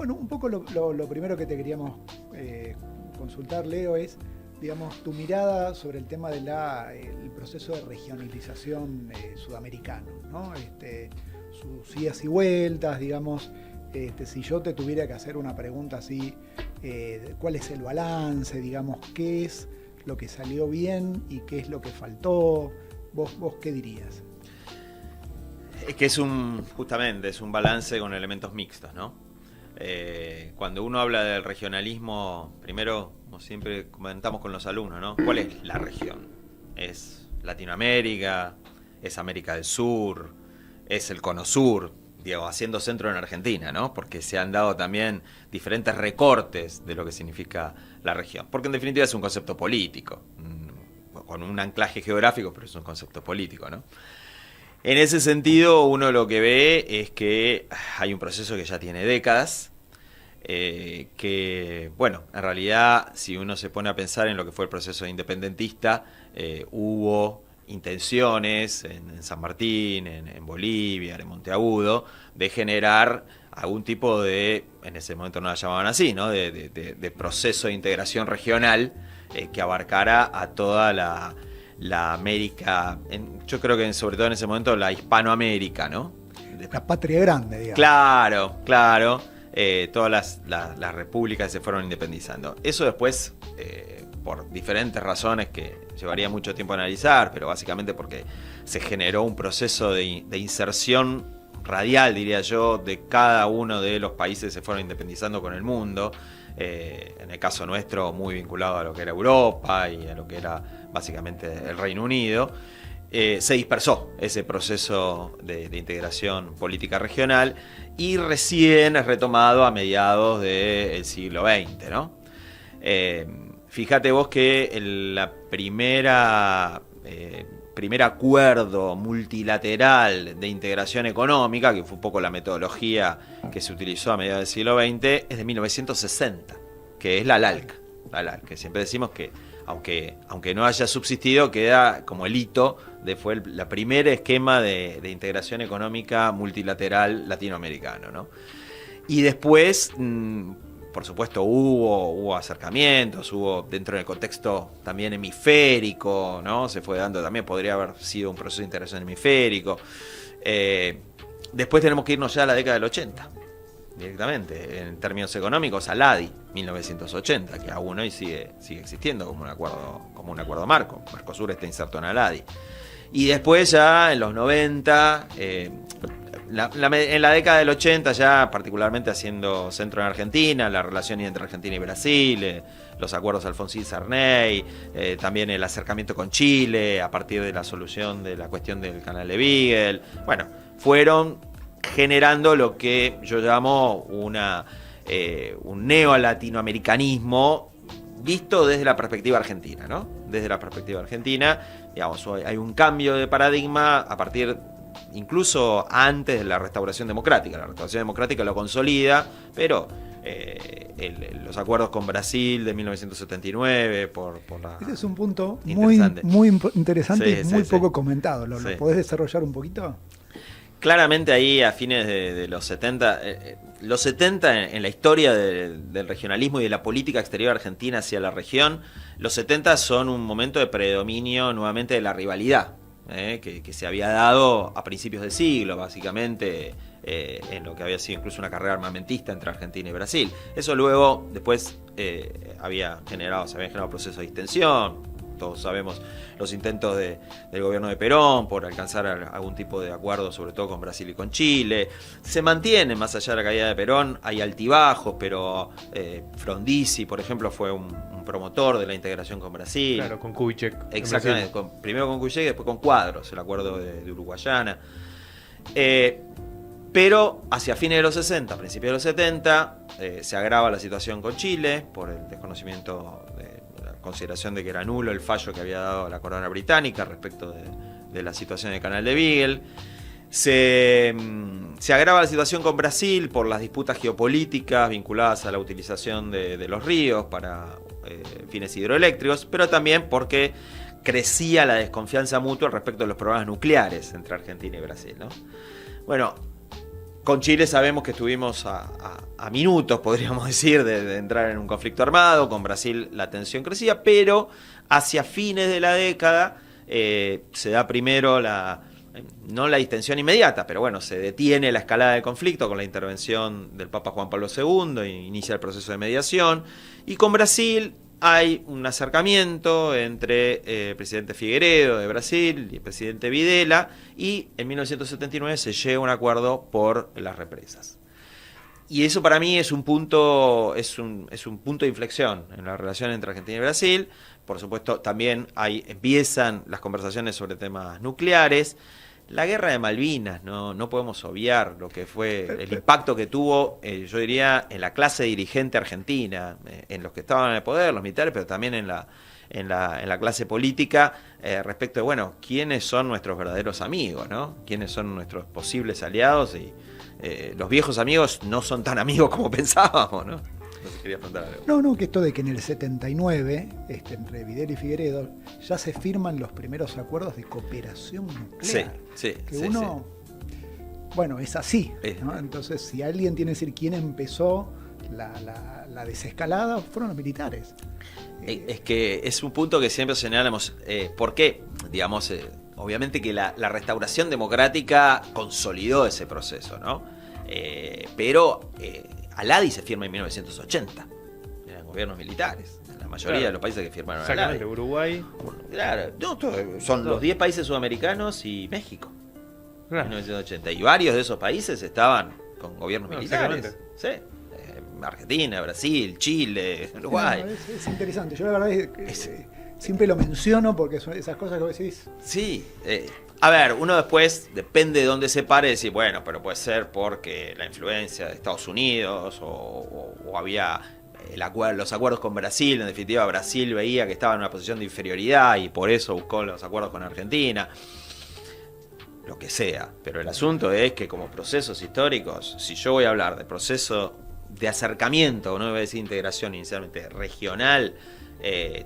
Bueno, un poco lo primero que te queríamos consultar, Leo, es, digamos, tu mirada sobre el tema del proceso de regionalización sudamericano, ¿no? Sus idas y vueltas, digamos. Si yo te tuviera que hacer una pregunta así, ¿cuál es el balance? Digamos, ¿qué es lo que salió bien y qué es lo que faltó? ¿Vos qué dirías? Es que justamente es un balance con elementos mixtos, ¿no? Cuando uno habla del regionalismo, primero, como siempre comentamos con los alumnos, ¿no? ¿Cuál es la región? ¿Es Latinoamérica? ¿Es América del Sur? ¿Es el Cono Sur? Digo, haciendo centro en Argentina, ¿no? Porque se han dado también diferentes recortes de lo que significa la región. Porque en definitiva es un concepto político, con un anclaje geográfico, pero es un concepto político, ¿no? En ese sentido, uno lo que ve es que hay un proceso que ya tiene décadas, que, bueno, en realidad, si uno se pone a pensar en lo que fue el proceso independentista, hubo intenciones en San Martín, en Bolivia, en Monteagudo, de generar algún tipo de, en ese momento no la llamaban así, ¿no? de proceso de integración regional que abarcara a toda la América, yo creo que sobre todo en ese momento la Hispanoamérica, ¿no? La patria grande, digamos. Claro. Todas las repúblicas se fueron independizando. Eso después, por diferentes razones que llevaría mucho tiempo a analizar, pero básicamente porque se generó un proceso de inserción radial, diría yo, de cada uno de los países que se fueron independizando con el mundo. En el caso nuestro, muy vinculado a lo que era Europa y a lo que era básicamente el Reino Unido. Se dispersó ese proceso de integración política regional y recién es retomado a mediados del siglo XX, ¿no? Fíjate vos que primer acuerdo multilateral de integración económica, que fue un poco la metodología que se utilizó a mediados del siglo XX, es de 1960, que es la LALC. La LALC, que siempre decimos que, aunque no haya subsistido, queda como el hito fue el primer esquema de integración económica multilateral latinoamericano, ¿no? Y después, por supuesto, hubo acercamientos, hubo dentro del contexto también hemisférico, ¿no? Se fue dando también, podría haber sido un proceso de integración hemisférico. Después tenemos que irnos ya a la década del 80, directamente, en términos económicos, a LADI, 1980, que aún hoy sigue existiendo como un acuerdo marco. Mercosur está inserto en la LADI. Y después ya en los 90, en la década del 80 ya particularmente haciendo centro en Argentina, la relación entre Argentina y Brasil, los acuerdos Alfonsín-Sarney, también el acercamiento con Chile a partir de la solución de la cuestión del canal de Beagle. Bueno, fueron generando lo que yo llamo un neolatinoamericanismo visto desde la perspectiva argentina, ¿no? Desde la perspectiva argentina, digamos, hay un cambio de paradigma a partir, incluso antes de la restauración democrática. La restauración democrática lo consolida, pero los acuerdos con Brasil de 1979 por la... Ese es un punto muy interesante y muy poco comentado. ¿Lo podés desarrollar un poquito? Claramente ahí a fines de los 70, los 70 en la historia del regionalismo y de la política exterior argentina hacia la región, los 70 son un momento de predominio nuevamente de la rivalidad, que se había dado a principios del siglo, básicamente, en lo que había sido incluso una carrera armamentista entre Argentina y Brasil. Eso luego, después, se habían generado procesos de distensión. Todos sabemos los intentos del gobierno de Perón por alcanzar algún tipo de acuerdo, sobre todo con Brasil y con Chile. Se mantiene, más allá de la caída de Perón, hay altibajos, pero Frondizi, por ejemplo, fue un promotor de la integración con Brasil. Claro, con Kubitschek. Exactamente, primero con Kubitschek y después con Cuadros, el acuerdo de Uruguayana. Pero hacia fines de los 60, principios de los 70, se agrava la situación con Chile por el desconocimiento consideración de que era nulo el fallo que había dado la corona británica respecto de la situación del canal de Beagle. Se agrava la situación con Brasil por las disputas geopolíticas vinculadas a la utilización de los ríos para fines hidroeléctricos, pero también porque crecía la desconfianza mutua respecto de los programas nucleares entre Argentina y Brasil, ¿no? Bueno, Con Chile sabemos que estuvimos a minutos, podríamos decir, de entrar en un conflicto armado. Con Brasil la tensión crecía, pero hacia fines de la década se da primero no la distensión inmediata, pero bueno, se detiene la escalada del conflicto con la intervención del Papa Juan Pablo II e inicia el proceso de mediación. Y con Brasil hay un acercamiento entre el presidente Figueiredo de Brasil y el presidente Videla, y en 1979 se llega a un acuerdo por las represas. Y eso para mí es un punto de inflexión en la relación entre Argentina y Brasil. Por supuesto, también empiezan las conversaciones sobre temas nucleares. La guerra de Malvinas, no podemos obviar lo que fue el impacto que tuvo, yo diría, en la clase dirigente argentina, en los que estaban en el poder, los militares, pero también en la clase política, respecto de, bueno, quiénes son nuestros verdaderos amigos, ¿no? Quiénes son nuestros posibles aliados, y los viejos amigos no son tan amigos como pensábamos, ¿no? Entonces quería preguntar algo. No, que esto de que en el 79, entre Videla y Figueiredo, ya se firman los primeros acuerdos de cooperación nuclear. Sí. Bueno, es así, ¿no? Entonces, si alguien tiene que decir quién empezó la desescalada, fueron los militares. Es que es un punto que siempre señalamos. ¿Por qué? Digamos, obviamente que la restauración democrática consolidó ese proceso, ¿no? Pero Aladi se firma en 1980. Eran gobiernos militares. La mayoría de los países que firmaron exactamente, Aladi. Uruguay. Claro, son los 10 países sudamericanos y México. Claro. 1980. Y varios de esos países estaban con gobiernos militares. Sí. Argentina, Brasil, Chile, Uruguay. Es interesante. Yo la verdad es que siempre lo menciono porque son esas cosas que vos decís. Sí. A ver, uno después, depende de dónde se pare, decir, bueno, pero puede ser porque la influencia de Estados Unidos o había los acuerdos con Brasil. En definitiva, Brasil veía que estaba en una posición de inferioridad y por eso buscó los acuerdos con Argentina. Lo que sea. Pero el asunto es que como procesos históricos, si yo voy a hablar de proceso de acercamiento, no voy a decir integración inicialmente regional,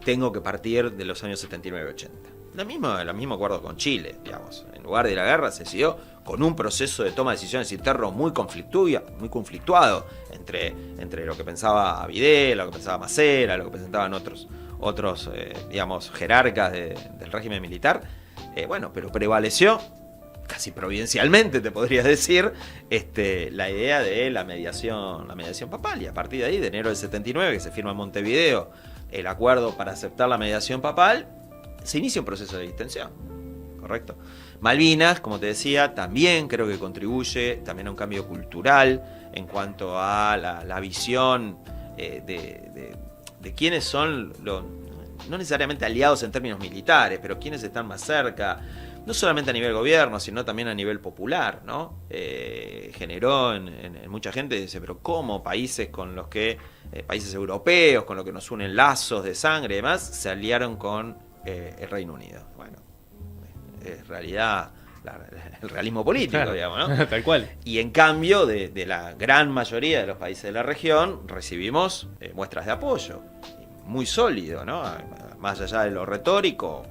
tengo que partir de los años 79-80. Lo mismo acuerdo con Chile, digamos. En lugar de la guerra se siguió con un proceso de toma de decisiones interno muy conflictuado entre lo que pensaba Videla, lo que pensaba Macera, lo que presentaban otros digamos, jerarcas del régimen militar. Pero prevaleció, casi providencialmente te podrías decir, la idea de la mediación papal. Y a partir de ahí, de enero del 79, que se firma en Montevideo el acuerdo para aceptar la mediación papal, se inicia un proceso de distensión, ¿correcto? Malvinas, como te decía, también creo que contribuye también a un cambio cultural en cuanto a la visión de quiénes son, no necesariamente aliados en términos militares, pero quiénes están más cerca, no solamente a nivel gobierno, sino también a nivel popular, ¿no? Generó en mucha gente, dice, pero ¿cómo países con los que, países europeos, con los que nos unen lazos de sangre y demás, se aliaron con el Reino Unido? Bueno, es realidad el realismo político, claro, digamos, ¿no? Tal cual. Y en cambio, de la gran mayoría de los países de la región, recibimos muestras de apoyo, muy sólido, ¿no? Más allá de lo retórico,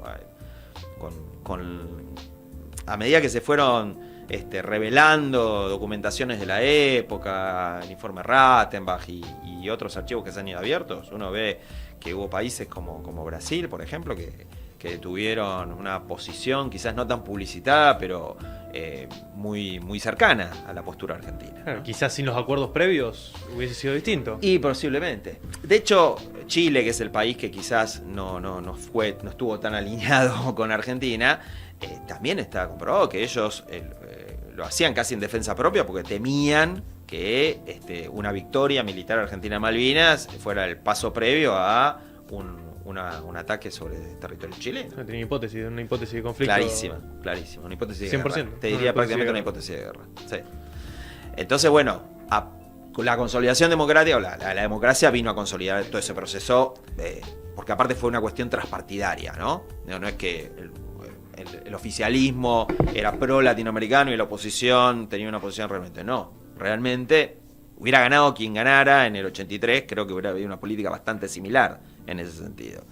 a medida que se fueron revelando documentaciones de la época, el informe Rattenbach y otros archivos que se han ido abiertos, uno ve que hubo países como Brasil, por ejemplo, que tuvieron una posición quizás no tan publicitada, pero muy cercana a la postura argentina. Claro, quizás sin los acuerdos previos hubiese sido distinto. Y posiblemente. De hecho, Chile, que es el país que quizás no estuvo tan alineado con Argentina, también está comprobado que ellos lo hacían casi en defensa propia porque temían que una victoria militar argentina en Malvinas fuera el paso previo a un ataque sobre el territorio chileno. Tenía una hipótesis de conflicto. Clarísima, una hipótesis de 100%, guerra. Te diría prácticamente una hipótesis de guerra. Sí. Entonces, bueno, la consolidación democrática, la democracia vino a consolidar todo ese proceso, porque aparte fue una cuestión transpartidaria, ¿no? No es que el oficialismo era pro latinoamericano y la oposición tenía una posición realmente. No, realmente hubiera ganado quien ganara en el 83, creo que hubiera habido una política bastante similar en ese sentido.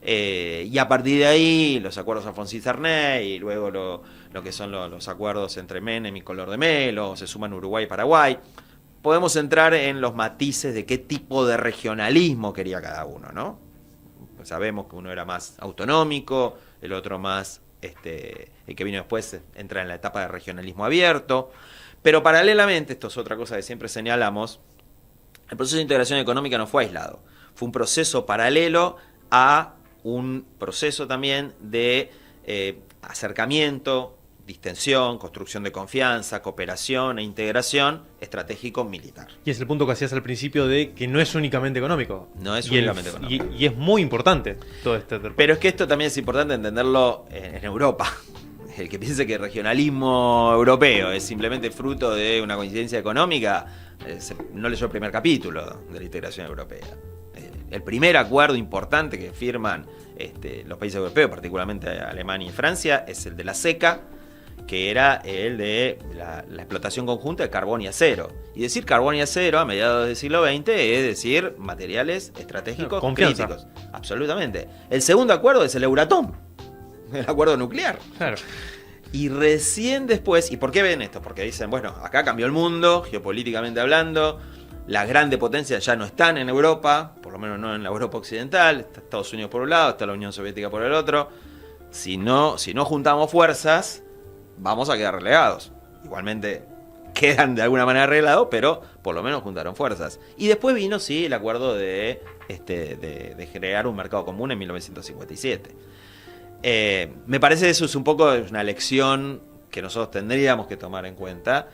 Y a partir de ahí, los acuerdos Alfonsín-Sarney, y luego lo que son los acuerdos entre Menem y Collor de Mello, se suman Uruguay y Paraguay. Podemos entrar en los matices de qué tipo de regionalismo quería cada uno, ¿no? Pues sabemos que uno era más autonómico, el otro más, el que vino después entra en la etapa de regionalismo abierto. Pero paralelamente, esto es otra cosa que siempre señalamos, el proceso de integración económica no fue aislado. Fue un proceso paralelo a un proceso también de acercamiento, distensión, construcción de confianza, cooperación e integración estratégico-militar. Y es el punto que hacías al principio de que no es únicamente económico. No es únicamente económico. Y es muy importante todo este... Pero es que esto también es importante entenderlo en Europa. El que piense que el regionalismo europeo es simplemente fruto de una coincidencia económica, no leyó el primer capítulo de la integración europea. El primer acuerdo importante que firman los países europeos, particularmente Alemania y Francia, es el de la CECA, que era el de la explotación conjunta de carbón y acero. Y decir carbón y acero a mediados del siglo XX es decir materiales estratégicos críticos. Absolutamente. El segundo acuerdo es el Euratom, el acuerdo nuclear. Claro. Y recién después, ¿y por qué ven esto? Porque dicen, bueno, acá cambió el mundo, geopolíticamente hablando, las grandes potencias ya no están en Europa, por lo menos no en la Europa occidental, está Estados Unidos por un lado, está la Unión Soviética por el otro. Si no juntamos fuerzas, vamos a quedar relegados. Igualmente quedan de alguna manera arreglados, pero por lo menos juntaron fuerzas. Y después vino, sí, el acuerdo de crear un mercado común en 1957. Me parece que eso es un poco una lección que nosotros tendríamos que tomar en cuenta,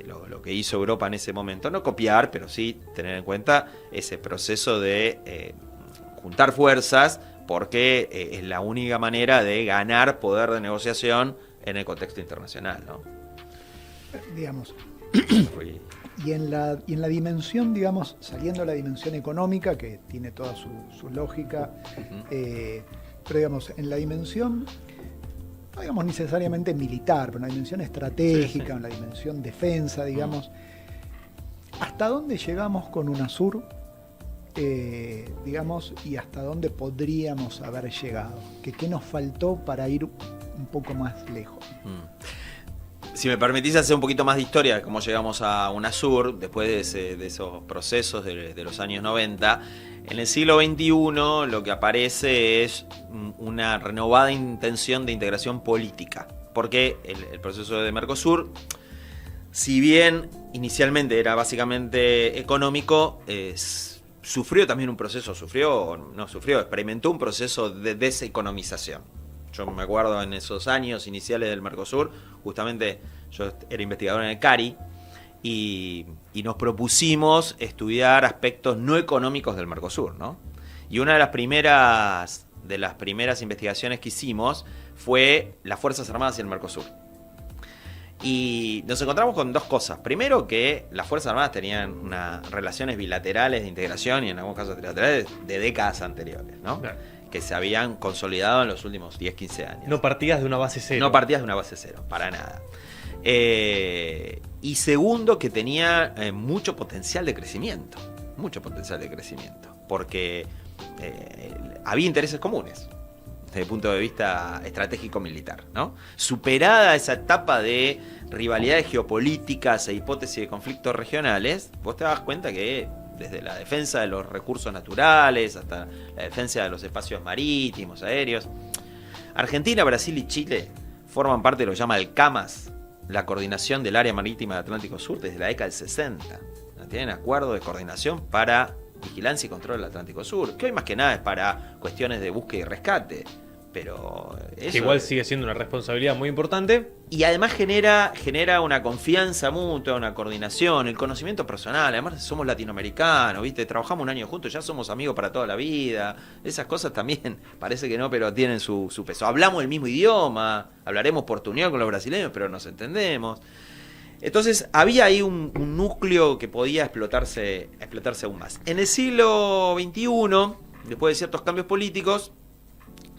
lo que hizo Europa en ese momento. No copiar, pero sí tener en cuenta ese proceso de juntar fuerzas, porque es la única manera de ganar poder de negociación en el contexto internacional, ¿no? Digamos. Y en la dimensión, digamos, saliendo de la dimensión económica, que tiene toda su lógica, pero digamos, en la dimensión, no digamos necesariamente militar, pero en la dimensión estratégica, en la dimensión defensa, digamos, ¿hasta dónde llegamos con UNASUR? Digamos, y hasta dónde podríamos haber llegado. ¿Qué nos faltó para ir un poco más lejos? Si me permitís hacer un poquito más de historia de cómo llegamos a UNASUR, después de esos procesos de los años 90, en el siglo XXI lo que aparece es una renovada intención de integración política, porque el proceso de Mercosur, si bien inicialmente era básicamente económico, experimentó un proceso de deseconomización. Yo me acuerdo en esos años iniciales del Mercosur, justamente yo era investigador en el CARI, y nos propusimos estudiar aspectos no económicos del Mercosur, ¿no? Y una de las primeras investigaciones que hicimos fue las Fuerzas Armadas y el Mercosur. Y nos encontramos con dos cosas. Primero, que las Fuerzas Armadas tenían unas relaciones bilaterales de integración y en algunos casos trilaterales de décadas anteriores, ¿no? Claro. Que se habían consolidado en los últimos 10, 15 años. No partías de una base cero. No partías de una base cero, para nada. Y segundo, que tenía mucho potencial de crecimiento. Porque había intereses comunes desde el punto de vista estratégico-militar, ¿no? Superada esa etapa de rivalidades geopolíticas e hipótesis de conflictos regionales, vos te das cuenta que desde la defensa de los recursos naturales hasta la defensa de los espacios marítimos, aéreos, Argentina, Brasil y Chile forman parte de lo que llama el CAMAS, la coordinación del área marítima del Atlántico Sur, desde la década del 60. Tienen acuerdo de coordinación para vigilancia y control del Atlántico Sur, que hoy más que nada es para cuestiones de búsqueda y rescate. Pero eso, que igual sigue siendo una responsabilidad muy importante. Y además genera una confianza mutua, una coordinación, el conocimiento personal. Además somos latinoamericanos, ¿viste? Trabajamos un año juntos, ya somos amigos para toda la vida. Esas cosas también, parece que no, pero tienen su peso. Hablamos el mismo idioma, hablaremos portuñol con los brasileños, pero nos entendemos. Entonces había ahí un núcleo que podía explotarse aún más. En el siglo XXI, después de ciertos cambios políticos,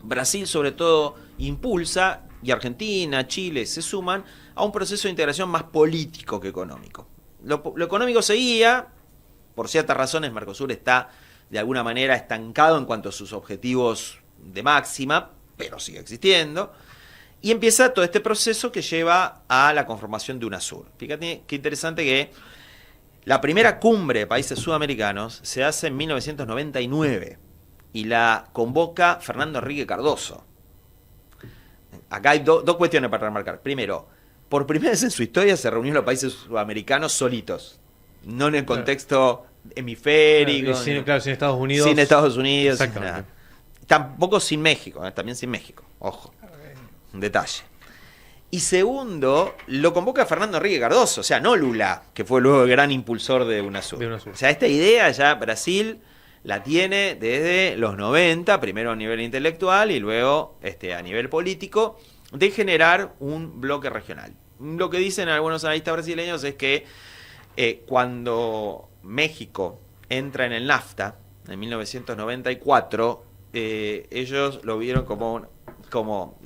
Brasil sobre todo impulsa, y Argentina, Chile se suman a un proceso de integración más político que económico. Lo económico seguía, por ciertas razones Mercosur está de alguna manera estancado en cuanto a sus objetivos de máxima, pero sigue existiendo. Y empieza todo este proceso que lleva a la conformación de UNASUR. Fíjate qué interesante que la primera cumbre de países sudamericanos se hace en 1999 y la convoca Fernando Henrique Cardoso. Acá hay dos cuestiones para remarcar. Primero, por primera vez en su historia se reunió los países sudamericanos solitos, no en el contexto hemisférico. Claro, sin Estados Unidos. Sin Estados Unidos. Exactamente. Nada. Tampoco sin México, también sin México. Ojo, un detalle. Y segundo, lo convoca Fernando Henrique Cardoso, o sea, no Lula, que fue luego el gran impulsor de UNASUR. O sea, esta idea ya Brasil la tiene desde los 90, primero a nivel intelectual y luego a nivel político, de generar un bloque regional. Lo que dicen algunos analistas brasileños es que cuando México entra en el NAFTA, en 1994, ellos lo vieron como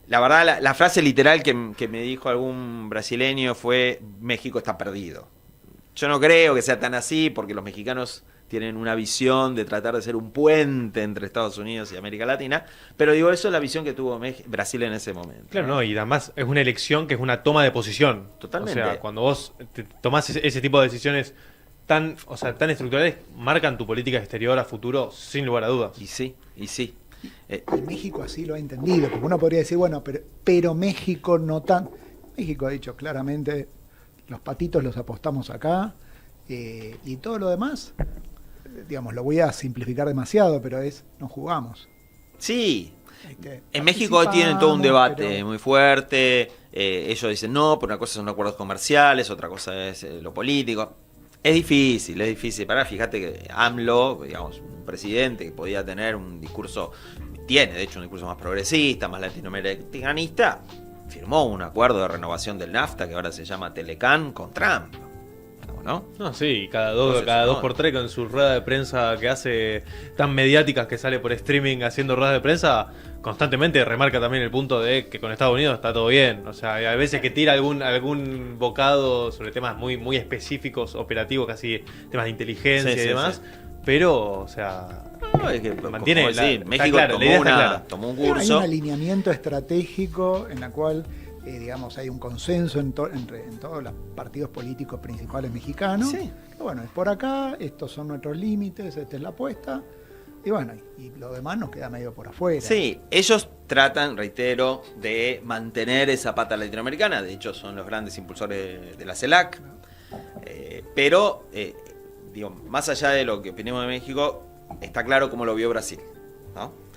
la verdad, la frase literal que me dijo algún brasileño fue: México está perdido. Yo no creo que sea tan así, porque los mexicanos tienen una visión de tratar de ser un puente entre Estados Unidos y América Latina, pero digo, eso es la visión que tuvo Brasil en ese momento. Claro, no, y además es una elección que es una toma de posición. Totalmente. O sea, cuando vos tomás ese tipo de decisiones tan estructurales, marcan tu política exterior a futuro, sin lugar a dudas. Y sí. Y México así lo ha entendido, porque uno podría decir, bueno, pero México no tan... México ha dicho claramente, los patitos los apostamos acá, y todo lo demás, digamos, lo voy a simplificar demasiado, pero no jugamos. Sí. En México hoy tienen todo un debate muy fuerte. Ellos dicen no, pero una cosa son acuerdos comerciales, otra cosa es lo político. Es difícil. Fíjate que AMLO, digamos, un presidente que podía tener un discurso, tiene de hecho un discurso más progresista, más latinoamericanista, firmó un acuerdo de renovación del NAFTA que ahora se llama Telecán con Trump. ¿No? No, sí, cada dos por tres con su rueda de prensa que hace tan mediáticas, que sale por streaming haciendo ruedas de prensa, constantemente remarca también el punto de que con Estados Unidos está todo bien. O sea, hay veces que tira algún bocado sobre temas muy, muy específicos, operativos, casi temas de inteligencia y demás, pero, o sea... No, es que mantiene México claro, tomó un curso. Hay un alineamiento estratégico en la cual... digamos, hay un consenso entre todos los partidos políticos principales mexicanos. Sí. Bueno, es por acá, estos son nuestros límites, esta es la apuesta. Y bueno, y lo demás nos queda medio por afuera. Sí, ellos tratan, reitero, de mantener esa pata latinoamericana. De hecho, son los grandes impulsores de la CELAC. Pero, digo, más allá de lo que opinemos de México, está claro cómo lo vio Brasil, ¿no?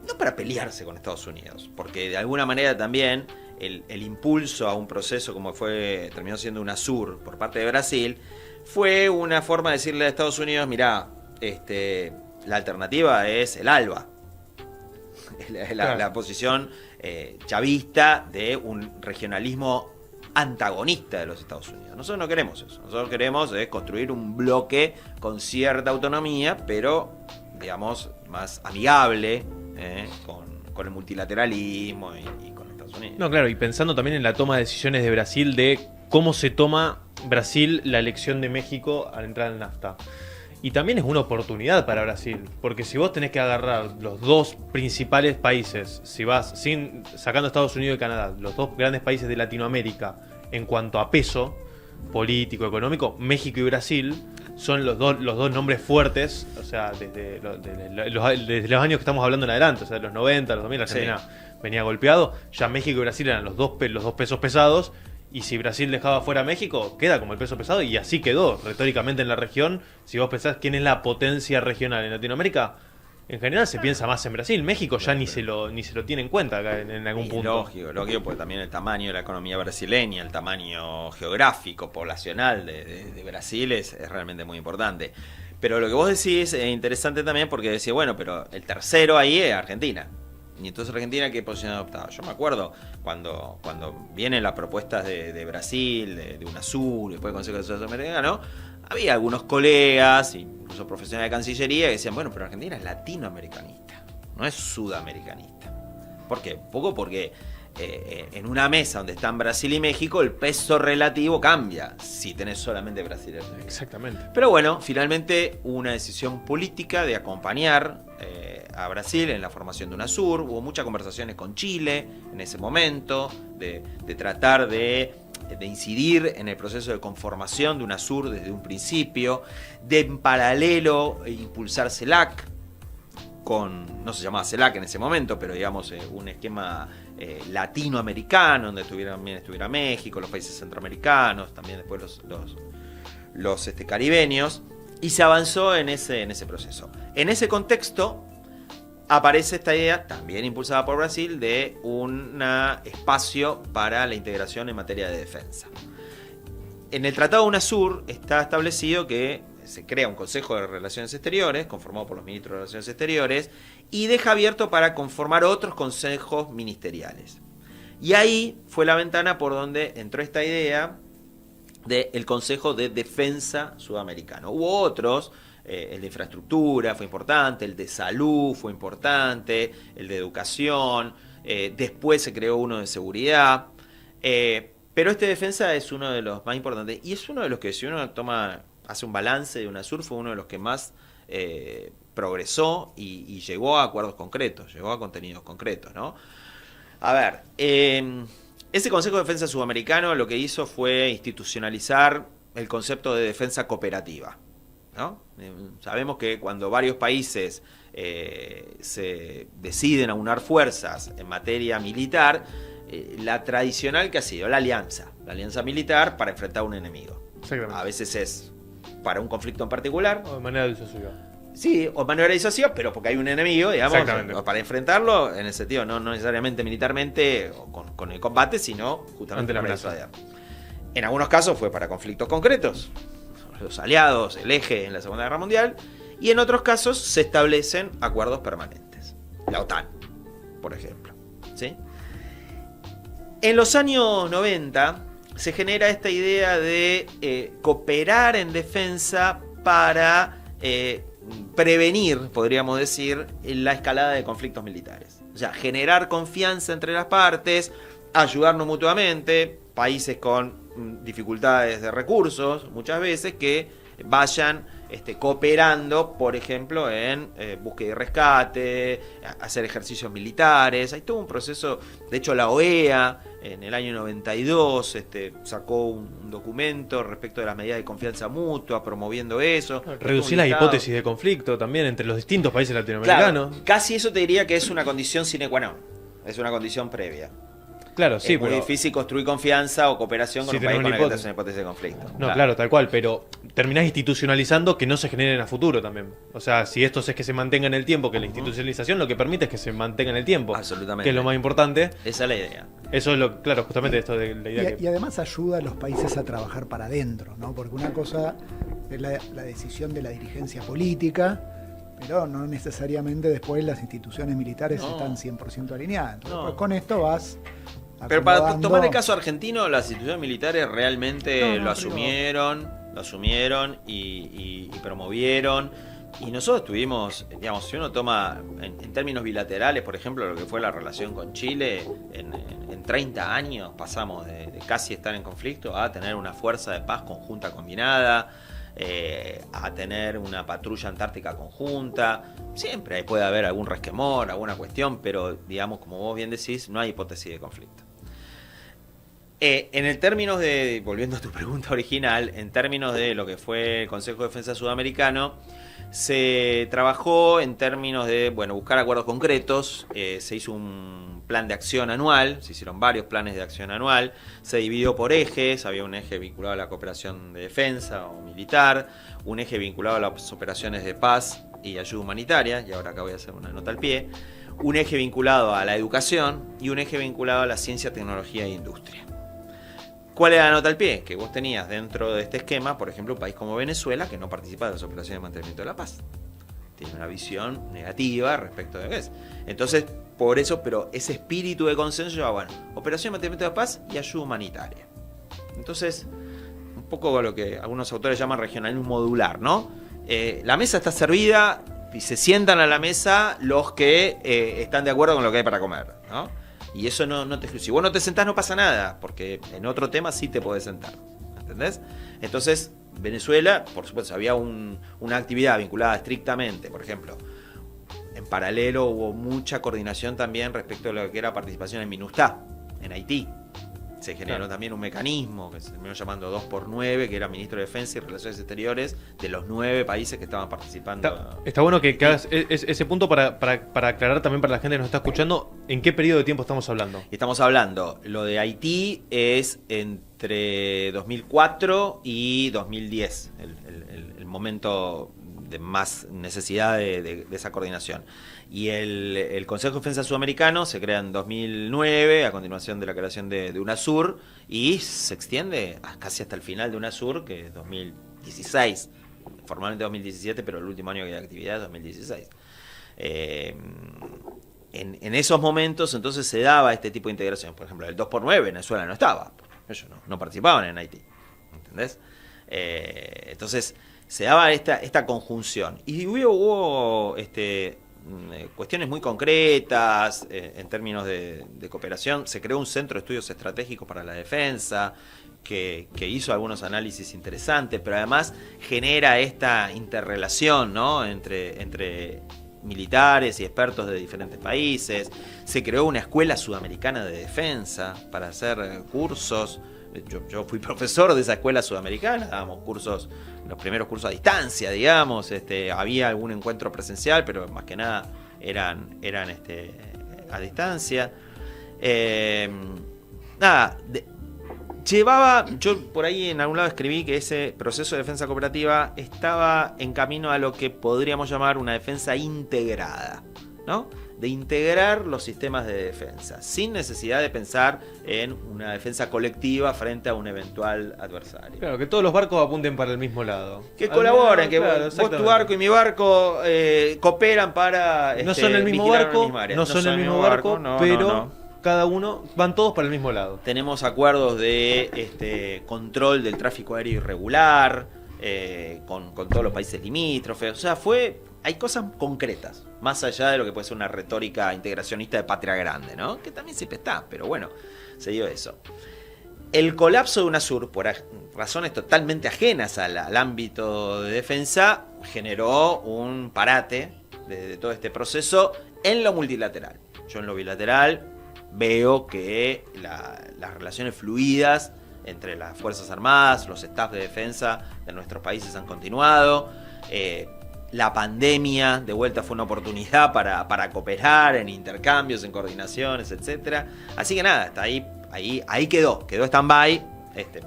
No para pelearse con Estados Unidos, porque de alguna manera también el impulso a un proceso como terminó siendo UNASUR por parte de Brasil, fue una forma de decirle a Estados Unidos: mirá, la alternativa es el ALBA, la posición chavista de un regionalismo antagonista de los Estados Unidos. Nosotros no queremos eso, nosotros queremos construir un bloque con cierta autonomía, pero digamos, más amigable con el multilateralismo y con Estados Unidos. No, claro, y pensando también en la toma de decisiones de Brasil, de cómo se toma Brasil la elección de México al entrar al NAFTA. Y también es una oportunidad para Brasil, porque si vos tenés que agarrar los dos principales países, si vas sacando Estados Unidos y Canadá, los dos grandes países de Latinoamérica en cuanto a peso político, económico, México y Brasil son los dos nombres fuertes, o sea, desde los años que estamos hablando en adelante, o sea, de los 90, los 2000, Argentina venía golpeado, ya México y Brasil eran los dos pesos pesados, y si Brasil dejaba fuera a México, queda como el peso pesado, y así quedó retóricamente en la región. Si vos pensás quién es la potencia regional en Latinoamérica, en general se piensa más en Brasil. México ya ni se lo tiene en cuenta acá en algún punto. Lógico, porque también el tamaño de la economía brasileña, el tamaño geográfico, poblacional de Brasil es realmente muy importante. Pero lo que vos decís es interesante también, porque decís, bueno, pero el tercero ahí es Argentina. Y entonces Argentina, ¿qué posición adoptaba? Yo me acuerdo cuando vienen las propuestas de Brasil, de UNASUR, después del Consejo de Sociedad Americano, había algunos colegas, incluso profesionales de Cancillería, que decían, bueno, pero Argentina es latinoamericanista, no es sudamericanista. ¿Por qué? Un poco porque en una mesa donde están Brasil y México, el peso relativo cambia si tenés solamente Brasil y Argentina. Exactamente. Pero bueno, finalmente hubo una decisión política de acompañar a Brasil en la formación de UNASUR. Hubo muchas conversaciones con Chile en ese momento, de tratar de incidir en el proceso de conformación de UNASUR desde un principio, de en paralelo impulsar CELAC, no se llamaba CELAC en ese momento, pero digamos un esquema latinoamericano, donde también estuviera México, los países centroamericanos, también después los caribeños, y se avanzó en ese proceso. En ese contexto aparece esta idea, también impulsada por Brasil, de un espacio para la integración en materia de defensa. En el Tratado de UNASUR está establecido que se crea un Consejo de Relaciones Exteriores, conformado por los ministros de Relaciones Exteriores, y deja abierto para conformar otros consejos ministeriales. Y ahí fue la ventana por donde entró esta idea del Consejo de Defensa Sudamericano. Hubo otros, el de infraestructura fue importante, el de salud fue importante, el de educación, después se creó uno de seguridad, pero este de defensa es uno de los más importantes, y es uno de los que, si uno hace un balance de UNASUR, fue uno de los que más progresó y llegó a acuerdos concretos, llegó a contenidos concretos, ¿no? A ver, ese Consejo de Defensa Sudamericano lo que hizo fue institucionalizar el concepto de defensa cooperativa, ¿no? Sabemos que cuando varios países se deciden aunar fuerzas en materia militar, la tradicional que ha sido la alianza militar para enfrentar a un enemigo. A veces es para un conflicto en particular. O de manera disuasiva. Sí, o de manera disuasiva, pero porque hay un enemigo, digamos, para enfrentarlo, en el sentido, no necesariamente militarmente o con el combate, sino justamente para disuadir. En algunos casos fue para conflictos concretos, los aliados, el eje en la Segunda Guerra Mundial, y en otros casos se establecen acuerdos permanentes. La OTAN, por ejemplo, ¿sí? En los años 90 se genera esta idea de cooperar en defensa para prevenir, podríamos decir, la escalada de conflictos militares. O sea, generar confianza entre las partes, ayudarnos mutuamente, países con dificultades de recursos, muchas veces, que vayan cooperando, por ejemplo, en búsqueda y rescate, hacer ejercicios militares. Hay todo un proceso. De hecho, la OEA en el año 92 sacó un documento respecto de las medidas de confianza mutua, promoviendo eso. Reducir las hipótesis de conflicto también entre los distintos países latinoamericanos. Claro, casi eso te diría que es una condición sine qua non, es una condición previa. Claro, sí, es muy difícil construir confianza o cooperación con un país con el que tenés una hipótesis de conflicto. No, claro, tal cual, pero terminás institucionalizando que no se generen a futuro también. O sea, si esto es que se mantenga en el tiempo, que la institucionalización lo que permite es que se mantenga en el tiempo. Absolutamente. Que es lo más importante. Esa es la idea. Eso es claro, justamente esto de la idea y además ayuda a los países a trabajar para adentro, ¿no? Porque una cosa es la decisión de la dirigencia política, pero no necesariamente después las instituciones militares están 100% alineadas. Entonces, pues con esto vas acomodando. Pero para tomar el caso argentino, las instituciones militares realmente lo asumieron y promovieron. Y nosotros tuvimos, digamos, si uno toma en términos bilaterales, por ejemplo, lo que fue la relación con Chile, en 30 años pasamos de casi estar en conflicto a tener una fuerza de paz conjunta combinada, a tener una patrulla antártica conjunta. Siempre puede haber algún resquemor, alguna cuestión, pero digamos, como vos bien decís, no hay hipótesis de conflicto. En el términos de, volviendo a tu pregunta original, en términos de lo que fue el Consejo de Defensa Sudamericano, se trabajó en términos de buscar acuerdos concretos. Se hizo un plan de acción anual, se hicieron varios planes de acción anual, se dividió por ejes. Había un eje vinculado a la cooperación de defensa o militar, un eje vinculado a las operaciones de paz y ayuda humanitaria, y ahora acá voy a hacer una nota al pie, un eje vinculado a la educación y un eje vinculado a la ciencia, tecnología e industria. ¿Cuál era la nota al pie? Que vos tenías dentro de este esquema, por ejemplo, un país como Venezuela, que no participa de las operaciones de mantenimiento de la paz. Tiene una visión negativa respecto de eso. Entonces, por eso, pero ese espíritu de consenso lleva, operación de mantenimiento de la paz y ayuda humanitaria. Entonces, un poco lo que algunos autores llaman regionalismo modular, ¿no? La mesa está servida y se sientan a la mesa los que están de acuerdo con lo que hay para comer, ¿no? Y eso no te... Si vos no te sentás no pasa nada, porque en otro tema sí te podés sentar. ¿Entendés? Entonces, Venezuela, por supuesto, había una actividad vinculada estrictamente, por ejemplo, en paralelo hubo mucha coordinación también respecto a lo que era participación en MINUSTAH, en Haití. Se generó también un mecanismo que se terminó llamando 2x9, que era ministro de Defensa y Relaciones Exteriores de los 9 países que estaban participando. Está bueno que hagas ese punto para aclarar también para la gente que nos está escuchando en qué periodo de tiempo estamos hablando. Estamos hablando, lo de Haití es entre 2004 y 2010, el momento de más necesidad de esa coordinación. Y el Consejo de Defensa Sudamericano se crea en 2009, a continuación de la creación de UNASUR, y se extiende casi hasta el final de UNASUR, que es 2016, formalmente 2017, pero el último año que hay actividad es 2016. En esos momentos entonces se daba este tipo de integración. Por ejemplo, el 2x9 Venezuela no estaba, ellos no participaban en Haití, ¿entendés? Entonces se daba esta conjunción. Y hubo cuestiones muy concretas en términos de cooperación. Se creó un centro de estudios estratégicos para la defensa que hizo algunos análisis interesantes, pero además genera esta interrelación, ¿no?, entre militares y expertos de diferentes países. Se creó una escuela sudamericana de defensa para hacer cursos. Yo fui profesor de esa escuela sudamericana, dábamos cursos, los primeros cursos a distancia, digamos. Había algún encuentro presencial, pero más que nada eran a distancia. Yo por ahí en algún lado escribí que ese proceso de defensa cooperativa estaba en camino a lo que podríamos llamar una defensa integrada, ¿no? De integrar los sistemas de defensa, sin necesidad de pensar en una defensa colectiva frente a un eventual adversario. Claro, que todos los barcos apunten para el mismo lado. Que colaboren, que vos tu barco y mi barco cooperan para no son el mismo barco, no son el mismo barco, pero no. Cada uno, van todos para el mismo lado. Tenemos acuerdos de control del tráfico aéreo irregular, con todos los países limítrofes. O sea, hay cosas concretas, más allá de lo que puede ser una retórica integracionista de patria grande, ¿no? Que también siempre está, pero bueno, se dio eso. El colapso de UNASUR, por razones totalmente ajenas al ámbito de defensa, generó un parate de todo este proceso en lo multilateral. Yo en lo bilateral veo que las relaciones fluidas entre las Fuerzas Armadas, los staff de defensa de nuestros países han continuado. La pandemia de vuelta fue una oportunidad para cooperar en intercambios, en coordinaciones, etcétera. Así que nada, hasta ahí quedó stand-by.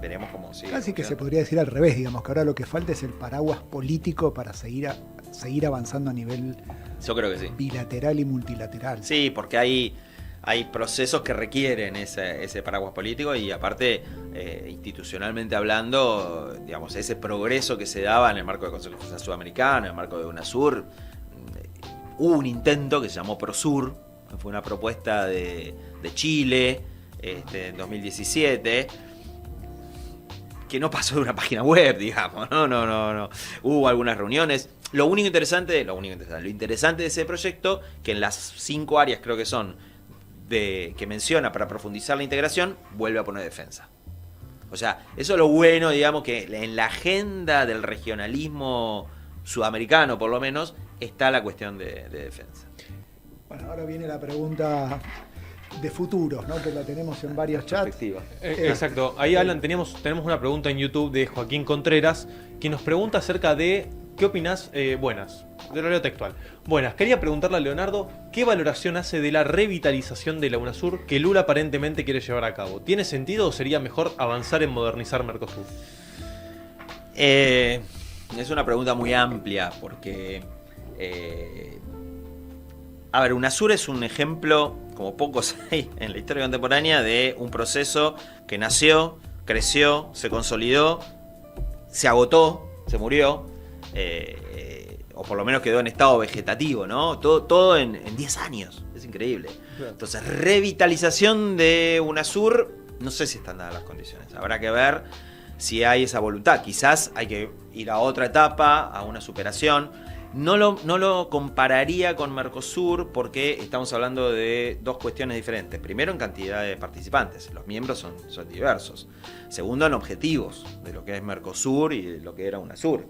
Veremos cómo sigue. Casi que se podría decir al revés, digamos, que ahora lo que falta es el paraguas político para seguir avanzando a nivel Yo creo que sí. bilateral y multilateral. Sí, porque hay procesos que requieren ese paraguas político y aparte, institucionalmente hablando, digamos, ese progreso que se daba en el marco del Consejo de Defensa Sudamericano, en el marco de UNASUR, hubo un intento que se llamó PROSUR, que fue una propuesta de Chile en 2017, que no pasó de una página web, digamos, no. Hubo algunas reuniones. Lo interesante de ese proyecto, que en las 5 áreas creo que son, que menciona para profundizar la integración, vuelve a poner defensa. O sea, eso es lo bueno, digamos, que en la agenda del regionalismo sudamericano, por lo menos, está la cuestión de defensa. Bueno, ahora viene la pregunta de futuros, ¿no? Que la tenemos en varios chats. Exacto. Ahí, Alan, tenemos una pregunta en YouTube de Joaquín Contreras, que nos pregunta acerca de ¿qué opinás? Buenas, de lo leo textual. Buenas, quería preguntarle a Leonardo ¿qué valoración hace de la revitalización de la UNASUR que Lula aparentemente quiere llevar a cabo? ¿Tiene sentido o sería mejor avanzar en modernizar Mercosur? Es una pregunta muy amplia porque UNASUR es un ejemplo, como pocos hay en la historia contemporánea, de un proceso que nació, creció, se consolidó, se agotó, se murió, o por lo menos quedó en estado vegetativo, ¿no? Todo en 10 años, es increíble. Entonces, revitalización de UNASUR, no sé si están dadas las condiciones, habrá que ver si hay esa voluntad. Quizás hay que ir a otra etapa, a una superación. No lo compararía con Mercosur porque estamos hablando de dos cuestiones diferentes. Primero, en cantidad de participantes. Los miembros son diversos. Segundo, en objetivos de lo que es Mercosur y de lo que era UNASUR.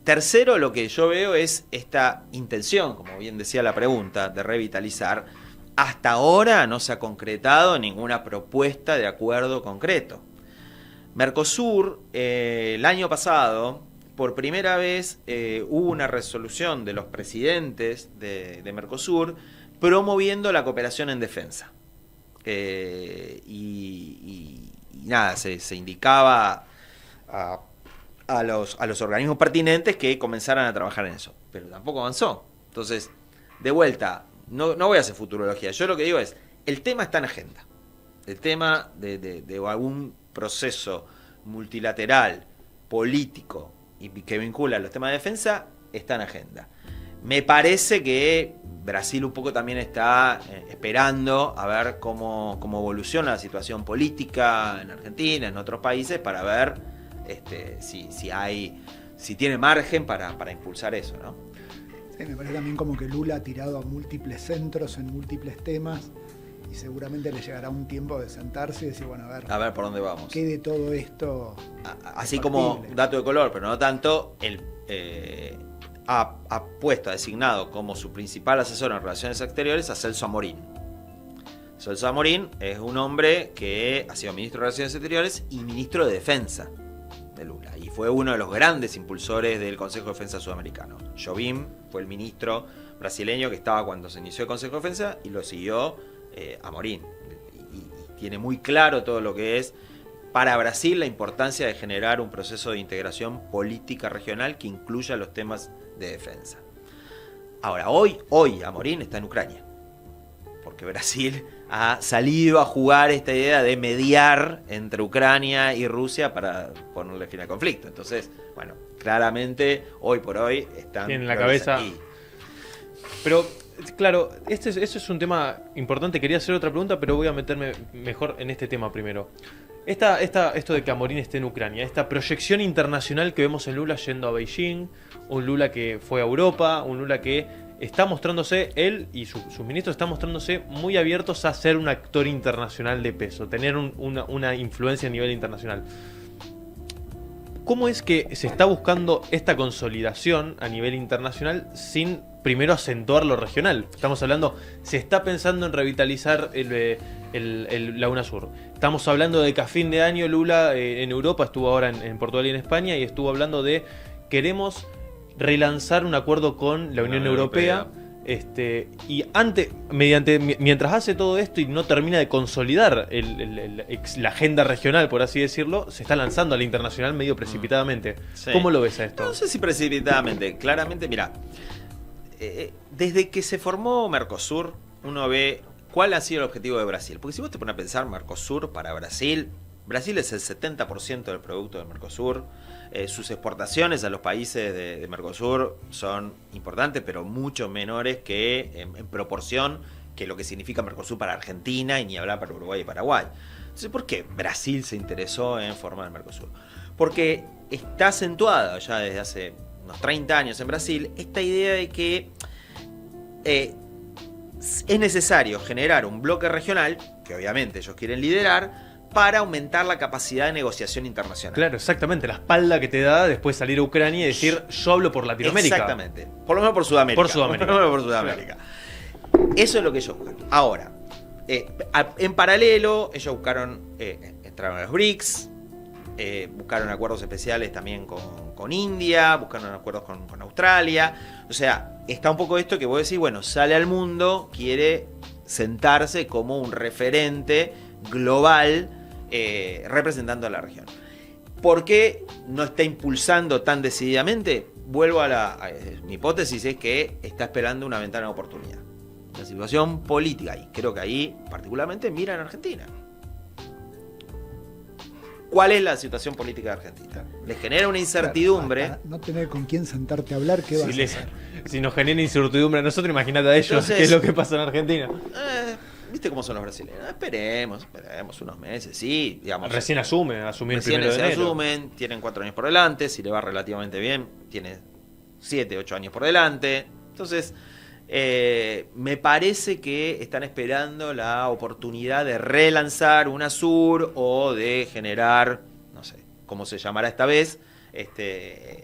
Tercero, lo que yo veo es esta intención, como bien decía la pregunta, de revitalizar. Hasta ahora no se ha concretado ninguna propuesta de acuerdo concreto. Mercosur, el año pasado, por primera vez hubo una resolución de los presidentes de Mercosur promoviendo la cooperación en defensa. Y nada, se indicaba a los organismos pertinentes que comenzaran a trabajar en eso. Pero tampoco avanzó. Entonces, de vuelta, no voy a hacer futurología. Yo lo que digo es, el tema está en agenda. El tema de algún proceso multilateral, político, y que vincula los temas de defensa, está en agenda. Me parece que Brasil un poco también está esperando a ver cómo evoluciona la situación política en Argentina, en otros países, para ver si tiene margen para impulsar eso, ¿no? Sí, me parece también como que Lula ha tirado a múltiples centros en múltiples temas y seguramente le llegará un tiempo de sentarse y decir, bueno, a ver por dónde vamos. ¿Qué de todo esto? Así como dato de color, pero no tanto, ha designado como su principal asesor en relaciones exteriores a Celso Amorín. Celso Amorín es un hombre que ha sido ministro de Relaciones Exteriores y ministro de Defensa de Lula, y fue uno de los grandes impulsores del Consejo de Defensa Sudamericano. Jobim fue el ministro brasileño que estaba cuando se inició el Consejo de Defensa y lo siguió Amorín, y tiene muy claro todo lo que es para Brasil la importancia de generar un proceso de integración política regional que incluya los temas de defensa. Ahora, hoy Amorín está en Ucrania, porque Brasil ha salido a jugar esta idea de mediar entre Ucrania y Rusia para ponerle fin al conflicto. Entonces, bueno, claramente hoy por hoy están en la cabeza ahí. Pero claro, eso es un tema importante. Quería hacer otra pregunta, pero voy a meterme mejor en este tema primero. Esto de que Amorín esté en Ucrania, esta proyección internacional que vemos en Lula yendo a Beijing, un Lula que fue a Europa, un Lula que está mostrándose, él y sus ministros están mostrándose muy abiertos a ser un actor internacional de peso, tener una influencia a nivel internacional. ¿Cómo es que se está buscando esta consolidación a nivel internacional sin primero acentuar lo regional? Estamos hablando, se está pensando en revitalizar la UNASUR. Estamos hablando de que a fin de año Lula en Europa, estuvo ahora en Portugal y en España, y estuvo hablando de queremos relanzar un acuerdo con la Unión Europea. Y mientras hace todo esto y no termina de consolidar la agenda regional, por así decirlo, se está lanzando a la internacional medio precipitadamente. Sí. ¿Cómo lo ves a esto? No sé si precipitadamente, claramente, mira, desde que se formó Mercosur, uno ve cuál ha sido el objetivo de Brasil. Porque si vos te pones a pensar, Mercosur para Brasil es el 70% del producto del Mercosur. Sus exportaciones a los países de Mercosur son importantes, pero mucho menores que en proporción que lo que significa Mercosur para Argentina, y ni hablar para Uruguay y Paraguay. Entonces, ¿por qué Brasil se interesó en formar el Mercosur? Porque está acentuada ya desde hace unos 30 años en Brasil esta idea de que es necesario generar un bloque regional, que obviamente ellos quieren liderar, para aumentar la capacidad de negociación internacional. Claro, exactamente. La espalda que te da después salir a Ucrania y decir, yo hablo por Latinoamérica. Exactamente. Por lo menos por Sudamérica. Por lo menos por Sudamérica. Claro. Eso es lo que ellos buscan. Ahora, en paralelo, ellos buscaron, entraron a los BRICS, buscaron acuerdos especiales también con India, buscaron acuerdos con Australia. O sea, está un poco esto que vos decís, bueno, sale al mundo, quiere sentarse como un referente global representando a la región. ¿Por qué no está impulsando tan decididamente? Vuelvo a mi hipótesis es que está esperando una ventana de oportunidad. La situación política, y creo que ahí particularmente mira en Argentina. ¿Cuál es la situación política de Argentina? Les genera una incertidumbre. Para no tener con quién sentarte a hablar, ¿qué vas a hacer? Si nos genera incertidumbre a nosotros, imagínate a ellos. Entonces, qué es lo que pasa en Argentina. ¿Viste cómo son los brasileños? Esperemos unos meses, sí. Digamos, recién asumir el 1 de enero. Asumen, tienen 4 años por delante, si le va relativamente bien, tiene 7, 8 años por delante. Entonces, me parece que están esperando la oportunidad de relanzar UNASUR o de generar, no sé cómo se llamará esta vez,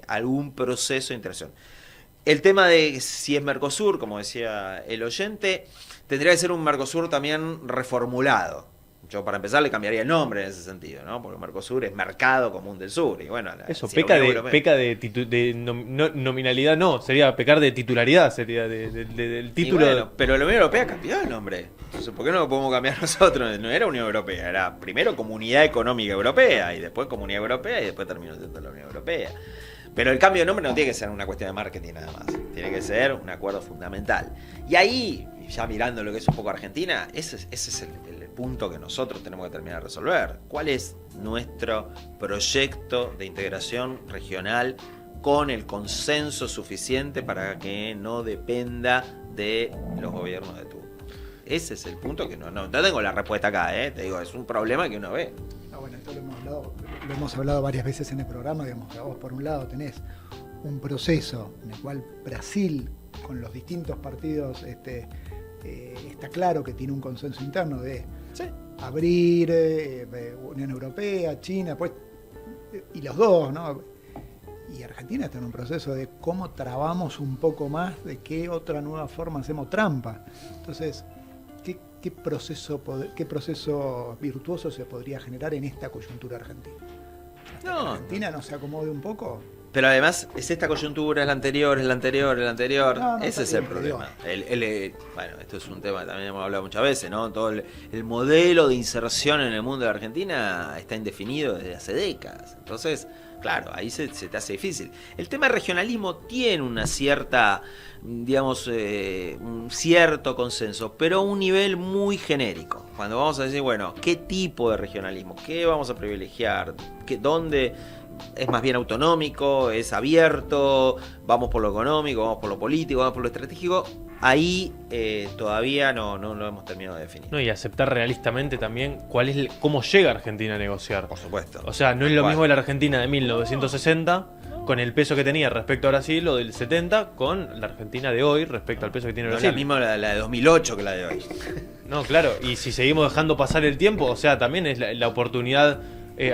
algún proceso de integración. El tema de si es Mercosur, como decía el oyente, tendría que ser un Mercosur también reformulado. Yo, para empezar, le cambiaría el nombre en ese sentido, ¿no? Porque Mercosur es Mercado Común del Sur. Y bueno, eso, peca de nominalidad, no, sería pecar de titularidad, sería del título. Bueno, pero la Unión Europea cambió el nombre. Entonces, ¿por qué no lo podemos cambiar nosotros? No era Unión Europea, era primero Comunidad Económica Europea, y después Comunidad Europea, y después terminó siendo la Unión Europea. Pero el cambio de nombre no tiene que ser una cuestión de marketing nada más. Tiene que ser un acuerdo fundamental. Y ahí, ya mirando lo que es un poco Argentina, ese es el punto que nosotros tenemos que terminar de resolver. ¿Cuál es nuestro proyecto de integración regional con el consenso suficiente para que no dependa de los gobiernos de turno? Ese es el punto que no tengo la respuesta acá, te digo, es un problema que uno ve. Bueno, esto lo hemos hablado varias veces en el programa, digamos que vos por un lado tenés un proceso en el cual Brasil, con los distintos partidos, está claro que tiene un consenso interno de abrir Unión Europea, China, pues, y los dos, ¿no? Y Argentina está en un proceso de cómo trabamos un poco más, de qué otra nueva forma hacemos trampa. Entonces, ¿qué proceso virtuoso se podría generar en esta coyuntura argentina? ¿Hasta que Argentina no se acomode un poco? Pero además, es esta coyuntura, es la anterior. Ese es el problema. Bueno, esto es un tema que también hemos hablado muchas veces, ¿no? Todo el modelo de inserción en el mundo de Argentina está indefinido desde hace décadas. Entonces, claro, ahí se te hace difícil. El tema del regionalismo tiene una cierta, digamos, un cierto consenso, pero a un nivel muy genérico. Cuando vamos a decir, bueno, ¿qué tipo de regionalismo? ¿Qué vamos a privilegiar? ¿Dónde es más bien autonómico? ¿Es abierto? ¿Vamos por lo económico? ¿Vamos por lo político? ¿Vamos por lo estratégico? Ahí todavía no lo hemos terminado de definir. No, y aceptar realistamente también cómo llega Argentina a negociar. Por supuesto. O sea, no es lo mismo la Argentina de 1960 con el peso que tenía respecto a Brasil, o del 70 con la Argentina de hoy respecto al peso que tiene No Brasil. es la misma la de 2008 que la de hoy. No, claro, y si seguimos dejando pasar el tiempo, o sea, también es la oportunidad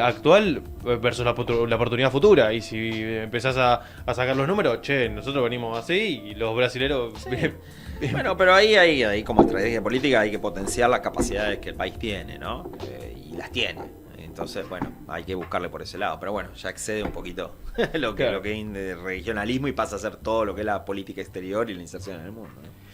actual versus la oportunidad futura. Y si empezás a sacar los números, nosotros venimos así y los brasileros... Sí. Bueno, pero ahí como estrategia política hay que potenciar las capacidades que el país tiene, ¿no? Y las tiene. Entonces, bueno, hay que buscarle por ese lado. Pero bueno, ya excede un poquito lo que es regionalismo y pasa a ser todo lo que es la política exterior y la inserción en el mundo, ¿no?